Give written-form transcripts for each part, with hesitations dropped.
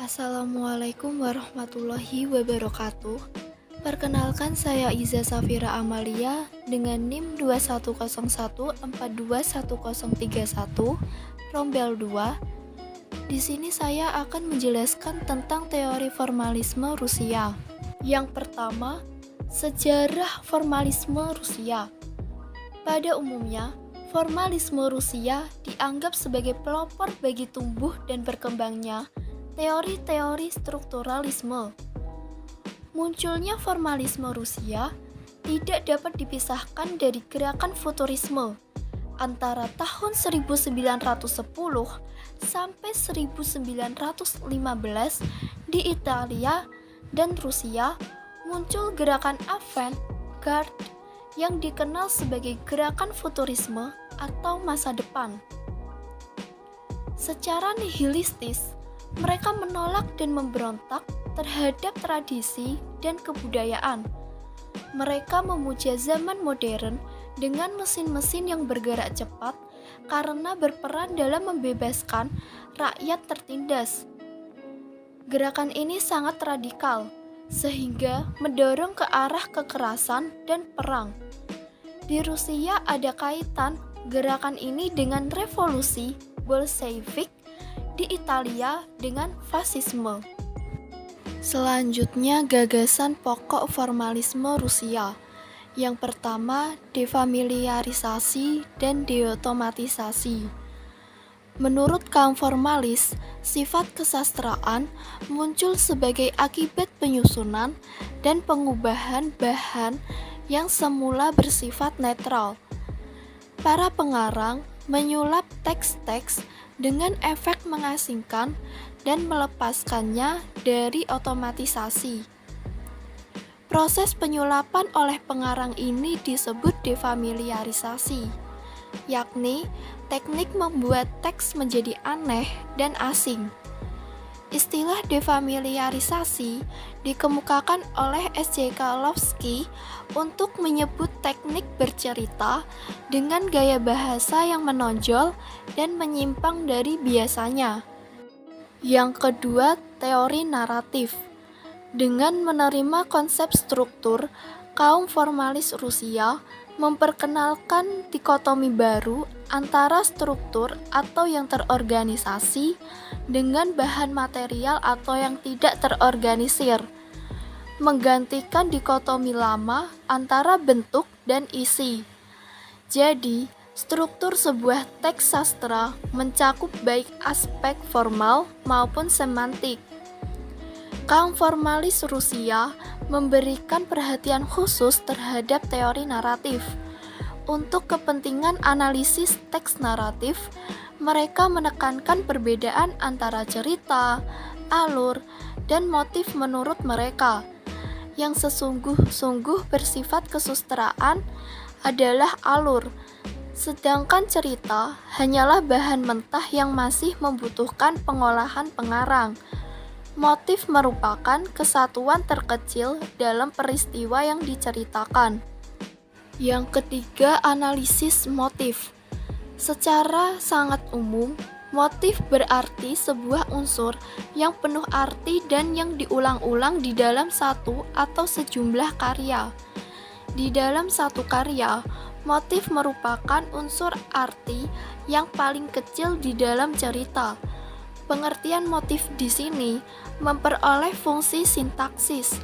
Assalamualaikum warahmatullahi wabarakatuh. Perkenalkan, saya Iza Safira Amalia dengan NIM 2101421031 Rombel 2. Di sini saya akan menjelaskan tentang teori formalisme Rusia. Yang pertama, sejarah formalisme Rusia. Pada umumnya, formalisme Rusia dianggap sebagai pelopor bagi tumbuh dan berkembangnya teori-teori strukturalisme. Munculnya formalisme Rusia tidak dapat dipisahkan dari gerakan futurisme antara tahun 1910 sampai 1915 di Italia dan Rusia. Muncul gerakan avant-garde yang dikenal sebagai gerakan futurisme atau masa depan. Secara nihilistis, mereka menolak dan memberontak terhadap tradisi dan kebudayaan. Mereka memuja zaman modern dengan mesin-mesin yang bergerak cepat karena berperan dalam membebaskan rakyat tertindas. Gerakan ini sangat radikal, sehingga mendorong ke arah kekerasan dan perang. Di Rusia ada kaitan gerakan ini dengan revolusi Bolshevik, di Italia dengan fasisme. Selanjutnya, gagasan pokok formalisme Rusia. Yang pertama, defamiliarisasi dan deotomatisasi. Menurut kaum formalis, sifat kesastraan muncul sebagai akibat penyusunan dan pengubahan bahan yang semula bersifat netral. Para pengarang menyulap teks-teks dengan efek mengasingkan dan melepaskannya dari otomatisasi. Proses penyulapan oleh pengarang ini disebut defamiliarisasi, yakni teknik membuat teks menjadi aneh dan asing. Istilah defamiliarisasi dikemukakan oleh S.J. Kalowski untuk menyebut teknik bercerita dengan gaya bahasa yang menonjol dan menyimpang dari biasanya. Yang kedua, teori naratif. Dengan menerima konsep struktur, kaum formalis Rusia memperkenalkan dikotomi baru antara struktur atau yang terorganisasi dengan bahan material atau yang tidak terorganisir, menggantikan dikotomi lama antara bentuk dan isi. Jadi, struktur sebuah teks sastra mencakup baik aspek formal maupun semantik. Kaum formalis Rusia memberikan perhatian khusus terhadap teori naratif. Untuk kepentingan analisis teks naratif, mereka menekankan perbedaan antara cerita, alur, dan motif menurut mereka. Yang sesungguh-sungguh bersifat kesusteraan adalah alur, sedangkan cerita hanyalah bahan mentah yang masih membutuhkan pengolahan pengarang. Motif merupakan kesatuan terkecil dalam peristiwa yang diceritakan. Yang ketiga, analisis motif. Secara sangat umum, motif berarti sebuah unsur yang penuh arti dan yang diulang-ulang di dalam satu atau sejumlah karya. Di dalam satu karya, motif merupakan unsur arti yang paling kecil di dalam cerita. Pengertian motif di sini memperoleh fungsi sintaksis.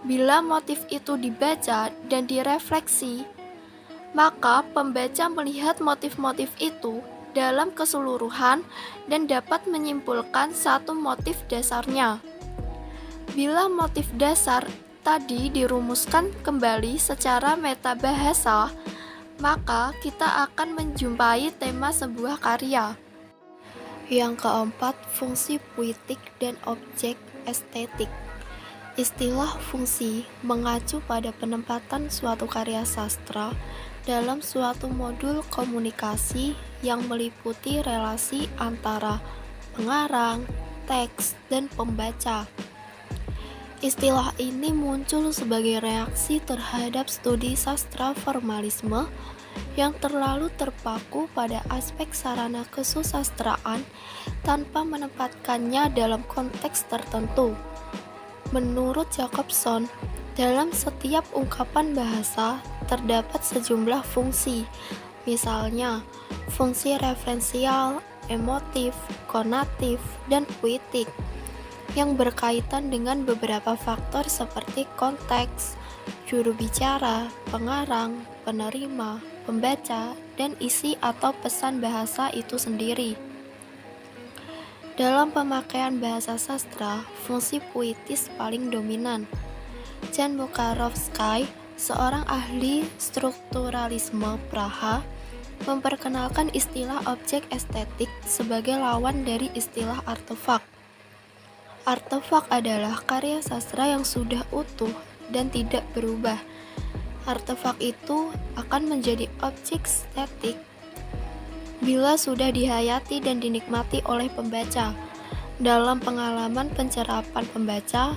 Bila motif itu dibaca dan direfleksi, maka pembaca melihat motif-motif itu dalam keseluruhan dan dapat menyimpulkan satu motif dasarnya. Bila motif dasar tadi dirumuskan kembali secara metabahasa, maka kita akan menjumpai tema sebuah karya. Yang keempat, fungsi puitik dan objek estetik. Istilah fungsi mengacu pada penempatan suatu karya sastra dalam suatu modul komunikasi yang meliputi relasi antara pengarang, teks, dan pembaca. Istilah ini muncul sebagai reaksi terhadap studi sastra formalisme yang terlalu terpaku pada aspek sarana kesusastraan tanpa menempatkannya dalam konteks tertentu. Menurut Jacobson, dalam setiap ungkapan bahasa terdapat sejumlah fungsi, misalnya fungsi referensial, emotif, konatif, dan puitik, yang berkaitan dengan beberapa faktor seperti konteks, juru bicara, pengarang, penerima, pembaca, dan isi atau pesan bahasa itu sendiri. Dalam pemakaian bahasa sastra, fungsi puitis paling dominan. Jan Mukarovsky, seorang ahli strukturalisme Praha, memperkenalkan istilah objek estetik sebagai lawan dari istilah artefak. Artefak adalah karya sastra yang sudah utuh dan tidak berubah. Artefak itu akan menjadi objek estetik bila sudah dihayati dan dinikmati oleh pembaca. Dalam pengalaman pencerapan pembaca,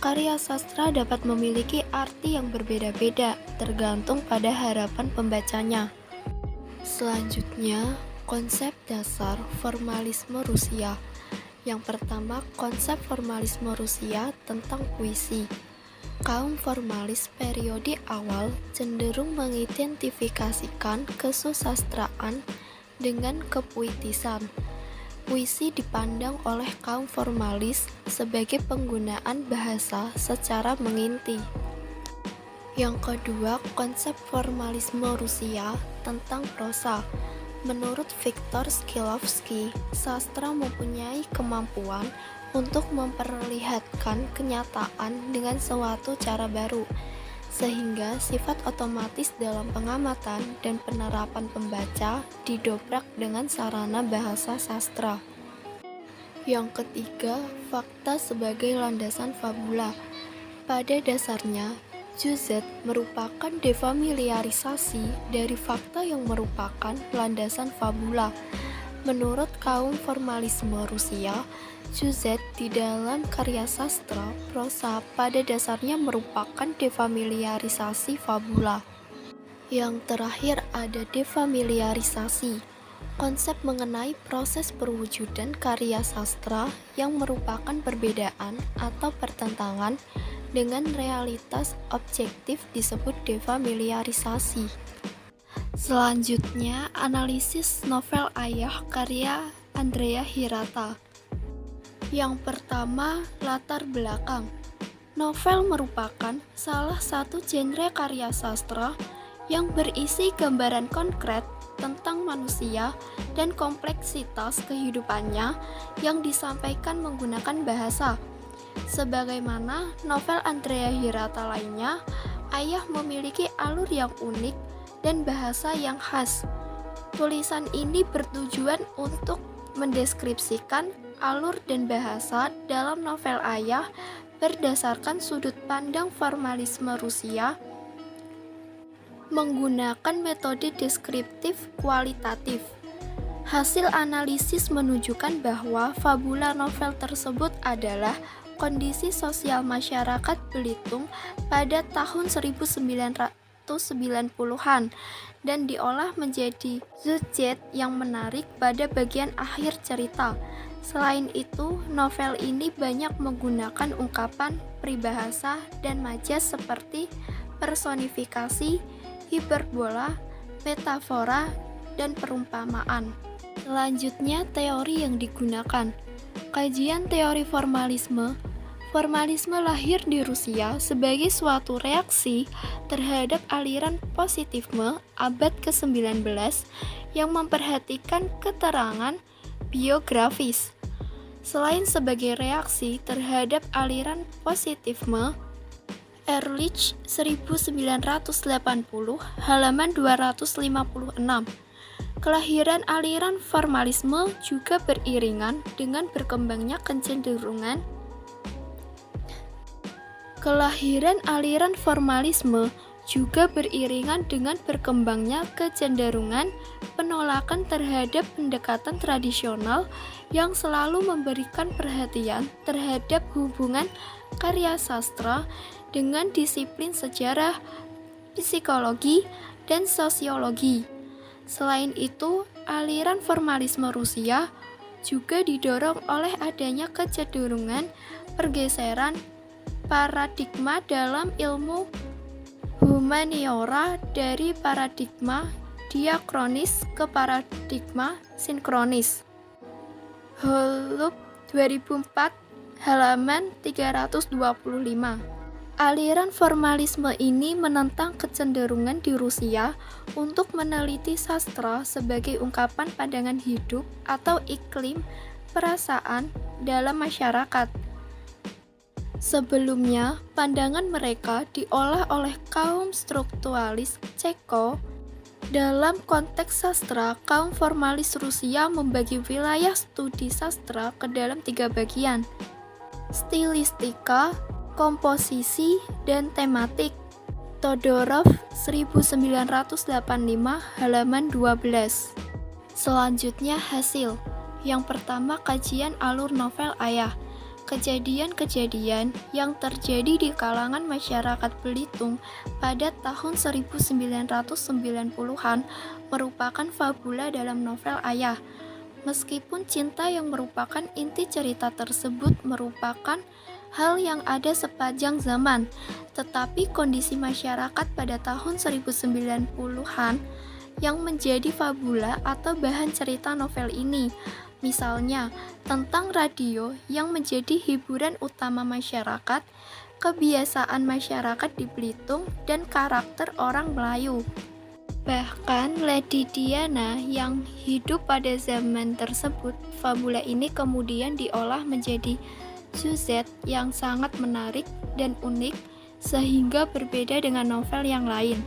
karya sastra dapat memiliki arti yang berbeda-beda tergantung pada harapan pembacanya. Selanjutnya, konsep dasar formalisme Rusia. Yang pertama, konsep formalisme Rusia tentang puisi. Kaum formalis periode awal cenderung mengidentifikasikan kesusastraan dengan kepuitisan. Puisi dipandang oleh kaum formalis sebagai penggunaan bahasa secara menginti. Yang kedua, konsep formalisme Rusia tentang prosa. Menurut Viktor Shklovsky, sastra mempunyai kemampuan untuk memperlihatkan kenyataan dengan suatu cara baru, sehingga sifat otomatis dalam pengamatan dan penerapan pembaca didobrak dengan sarana bahasa sastra. Yang ketiga, fakta sebagai landasan fabula. Pada dasarnya, Juzet merupakan defamiliarisasi dari fakta yang merupakan landasan fabula. Menurut kaum formalisme Rusia, Juzet di dalam karya sastra prosa pada dasarnya merupakan defamiliarisasi fabula. Yang terakhir ada defamiliarisasi, konsep mengenai proses perwujudan karya sastra yang merupakan perbedaan atau pertentangan dengan realitas objektif disebut defamiliarisasi. Selanjutnya, analisis novel Ayah karya Andrea Hirata. Yang pertama, latar belakang. Novel merupakan salah satu genre karya sastra yang berisi gambaran konkret tentang manusia dan kompleksitas kehidupannya yang disampaikan menggunakan bahasa. Sebagaimana novel Andrea Hirata lainnya, Ayah memiliki alur yang unik dan bahasa yang khas. Tulisan ini bertujuan untuk mendeskripsikan alur dan bahasa dalam novel Ayah berdasarkan sudut pandang formalisme Rusia menggunakan metode deskriptif kualitatif. Hasil analisis menunjukkan bahwa fabula novel tersebut adalah kondisi sosial masyarakat Belitung pada tahun 1990-an dan diolah menjadi sujet yang menarik pada bagian akhir cerita. Selain itu, novel ini banyak menggunakan ungkapan peribahasa dan majas seperti personifikasi, hiperbola, metafora, dan perumpamaan. Selanjutnya, teori yang digunakan. Kajian teori formalisme. Formalisme lahir di Rusia sebagai suatu reaksi terhadap aliran positifisme abad ke-19 yang memperhatikan keterangan biografis. Selain sebagai reaksi terhadap aliran positifisme, Ehrlich 1980 halaman 256. Kelahiran aliran formalisme juga beriringan dengan berkembangnya kecenderungan. Kelahiran aliran formalisme juga beriringan dengan berkembangnya kecenderungan penolakan terhadap pendekatan tradisional yang selalu memberikan perhatian terhadap hubungan karya sastra dengan disiplin sejarah, psikologi, dan sosiologi. Selain itu, aliran formalisme Rusia juga didorong oleh adanya kecenderungan pergeseran paradigma dalam ilmu humaniora dari paradigma diakronis ke paradigma sinkronis. Holub 2004 halaman 325. Aliran formalisme ini menentang kecenderungan di Rusia untuk meneliti sastra sebagai ungkapan pandangan hidup atau iklim perasaan dalam masyarakat. Sebelumnya, pandangan mereka diolah oleh kaum strukturalisme Ceko. Dalam konteks sastra, kaum formalis Rusia membagi wilayah studi sastra ke dalam 3 bagian: stilistika, komposisi, dan tematik. Todorov 1985 halaman 12. Selanjutnya hasil. Yang pertama, kajian alur novel Ayah. Kejadian-kejadian yang terjadi di kalangan masyarakat Belitung pada tahun 1990-an merupakan fabula dalam novel Ayah. Meskipun cinta yang merupakan inti cerita tersebut merupakan hal yang ada sepanjang zaman, tetapi kondisi masyarakat pada tahun 1990-an yang menjadi fabula atau bahan cerita novel ini. Misalnya, tentang radio yang menjadi hiburan utama masyarakat, kebiasaan masyarakat di Belitung, dan karakter orang Melayu. Bahkan Lady Diana yang hidup pada zaman tersebut, fabula ini kemudian diolah menjadi sujet yang sangat menarik dan unik sehingga berbeda dengan novel yang lain.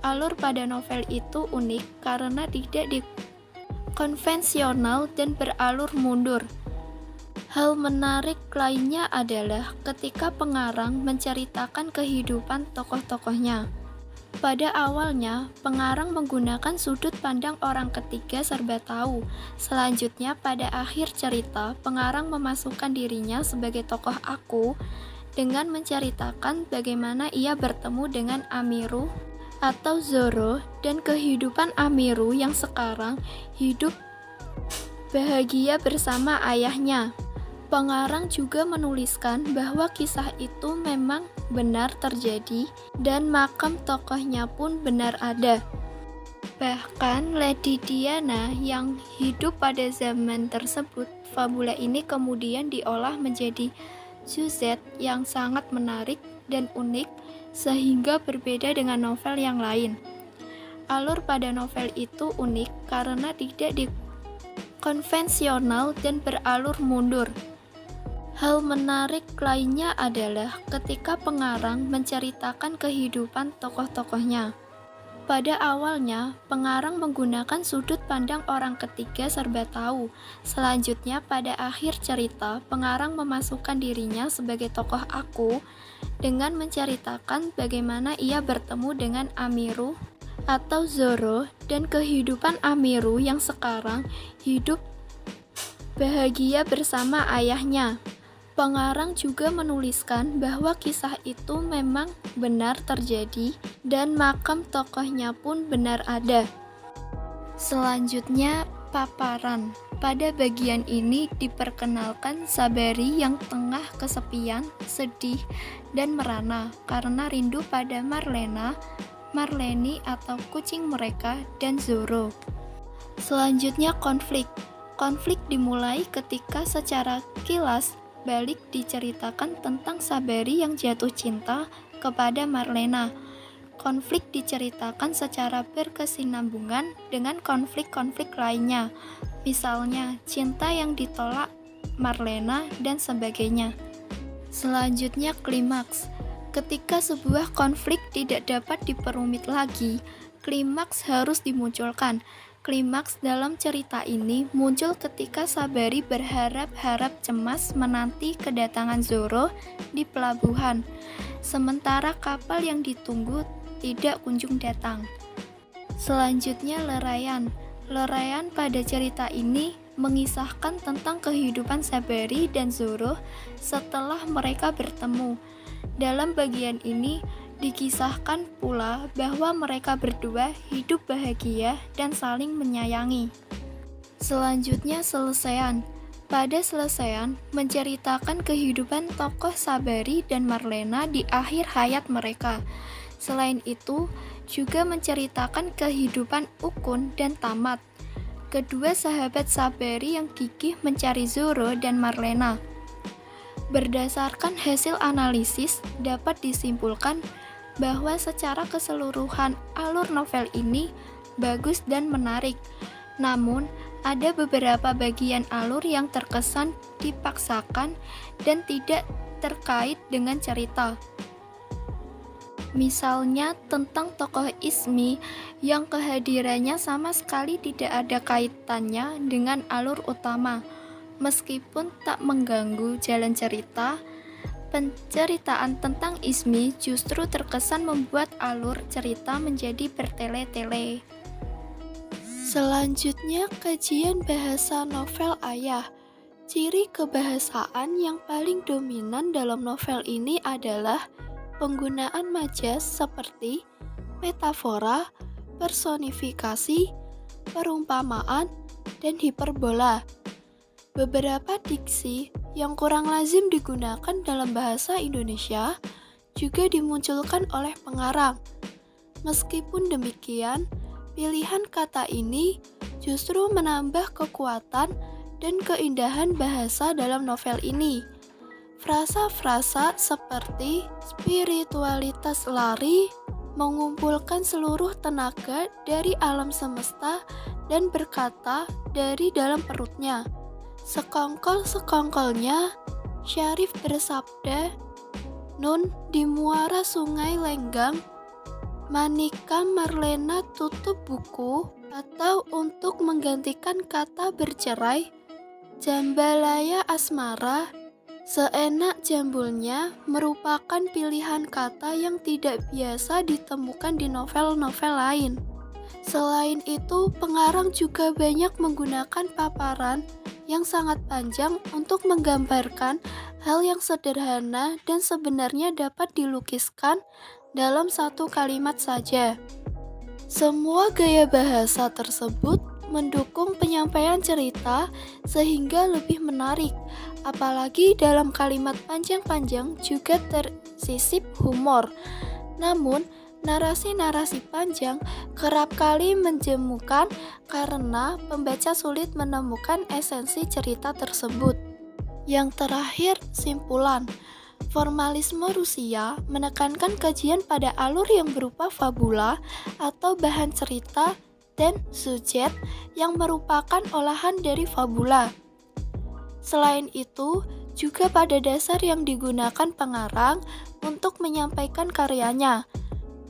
Alur pada novel itu unik karena tidak konvensional dan beralur mundur. Hal menarik lainnya adalah ketika pengarang menceritakan kehidupan tokoh-tokohnya. Pada awalnya, pengarang menggunakan sudut pandang orang ketiga serba tahu. Selanjutnya, pada akhir cerita, pengarang memasukkan dirinya sebagai tokoh aku dengan menceritakan bagaimana ia bertemu dengan Amiru atau Zoro dan kehidupan Amiru yang sekarang hidup bahagia bersama ayahnya. Pengarang juga menuliskan bahwa kisah itu memang benar terjadi dan makam tokohnya pun benar ada. Bahkan Lady Diana yang hidup pada zaman tersebut, fabula ini kemudian diolah menjadi sujet yang sangat menarik dan unik sehingga berbeda dengan novel yang lain. Alur pada novel itu unik karena tidak konvensional dan beralur mundur. Hal menarik lainnya adalah ketika pengarang menceritakan kehidupan tokoh-tokohnya. Pada awalnya, pengarang menggunakan sudut pandang orang ketiga serba tahu. Selanjutnya, pada akhir cerita, pengarang memasukkan dirinya sebagai tokoh aku dengan menceritakan bagaimana ia bertemu dengan Amiru atau Zoro dan kehidupan Amiru yang sekarang hidup bahagia bersama ayahnya. Pengarang juga menuliskan bahwa kisah itu memang benar terjadi dan makam tokohnya pun benar ada. Selanjutnya, paparan. Pada bagian ini diperkenalkan Sabari yang tengah kesepian, sedih, dan merana karena rindu pada Marleni atau kucing mereka, dan Zoro. Selanjutnya konflik. Konflik dimulai ketika secara kilas balik diceritakan tentang Sabari yang jatuh cinta kepada Marlena. Konflik diceritakan secara berkesinambungan dengan konflik-konflik lainnya, misalnya cinta yang ditolak Marlena dan sebagainya. Selanjutnya klimaks. Ketika sebuah konflik tidak dapat diperumit lagi, klimaks harus dimunculkan. Klimaks dalam cerita ini muncul ketika Sabari berharap-harap cemas menanti kedatangan Zoro di pelabuhan, sementara kapal yang ditunggu tidak kunjung datang. Selanjutnya leraian. Leraian pada cerita ini mengisahkan tentang kehidupan Sabari dan Zoro setelah mereka bertemu. Dalam bagian ini Dikisahkan pula bahwa mereka berdua hidup bahagia dan saling menyayangi. Selanjutnya Selesaian. Pada Selesaian menceritakan kehidupan tokoh Sabari dan Marlena di akhir hayat mereka. Selain itu, juga menceritakan kehidupan Ukun dan Tamat, kedua sahabat Sabari yang gigih mencari Zoro dan Marlena. Berdasarkan hasil analisis, dapat disimpulkan bahwa secara keseluruhan alur novel ini bagus dan menarik. Namun, ada beberapa bagian alur yang terkesan dipaksakan dan tidak terkait dengan cerita. Misalnya tentang tokoh Ismi yang kehadirannya sama sekali tidak ada kaitannya dengan alur utama. Meskipun tak mengganggu jalan cerita, penceritaan tentang Ismi justru terkesan membuat alur cerita menjadi bertele-tele. Selanjutnya, kajian bahasa novel Ayah. Ciri kebahasaan yang paling dominan dalam novel ini adalah penggunaan majas seperti metafora, personifikasi, perumpamaan, dan hiperbola. Beberapa diksi yang kurang lazim digunakan dalam bahasa Indonesia juga dimunculkan oleh pengarang. Meskipun demikian, pilihan kata ini justru menambah kekuatan dan keindahan bahasa dalam novel ini. Frasa-frasa seperti spiritualitas lari mengumpulkan seluruh tenaga dari alam semesta dan berkata dari dalam perutnya. Sekongkol-sekongkolnya, Syarif bersabda, "Nun di muara sungai Lenggang, Manika Marlena tutup buku," atau untuk menggantikan kata bercerai, Jambalaya Asmara, seenak jambulnya merupakan pilihan kata yang tidak biasa ditemukan di novel-novel lain. Selain itu, pengarang juga banyak menggunakan paparan yang sangat panjang untuk menggambarkan hal yang sederhana dan sebenarnya dapat dilukiskan dalam satu kalimat saja. Semua gaya bahasa tersebut mendukung penyampaian cerita sehingga lebih menarik, apalagi dalam kalimat panjang-panjang juga tersisip humor. Namun, narasi-narasi panjang kerap kali menjemukan karena pembaca sulit menemukan esensi cerita tersebut. Yang terakhir, simpulan. Formalisme Rusia menekankan kajian pada alur yang berupa fabula atau bahan cerita dan sujet yang merupakan olahan dari fabula. Selain itu, juga pada dasar yang digunakan pengarang untuk menyampaikan karyanya.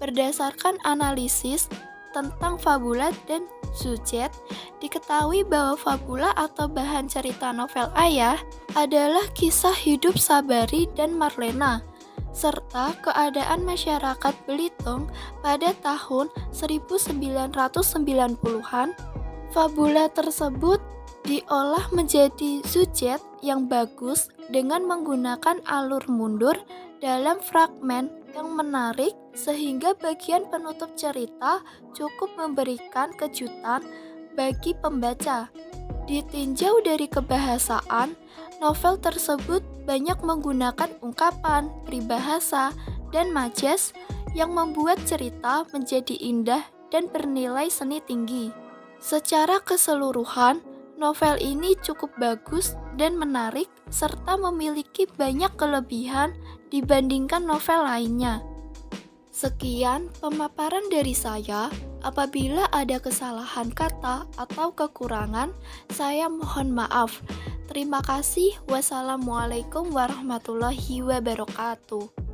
Berdasarkan analisis tentang fabula dan sujet, diketahui bahwa fabula atau bahan cerita novel Ayah adalah kisah hidup Sabari dan Marlena, serta keadaan masyarakat Belitung pada tahun 1990-an. Fabula tersebut diolah menjadi sujet yang bagus dengan menggunakan alur mundur dalam fragmen yang menarik sehingga bagian penutup cerita cukup memberikan kejutan bagi pembaca. Ditinjau dari kebahasaan, novel tersebut banyak menggunakan ungkapan, peribahasa, dan majas yang membuat cerita menjadi indah dan bernilai seni tinggi. Secara keseluruhan, novel ini cukup bagus dan menarik serta memiliki banyak kelebihan dibandingkan novel lainnya. Sekian pemaparan dari saya. Apabila ada kesalahan kata atau kekurangan, saya mohon maaf. Terima kasih. Wassalamualaikum warahmatullahi wabarakatuh.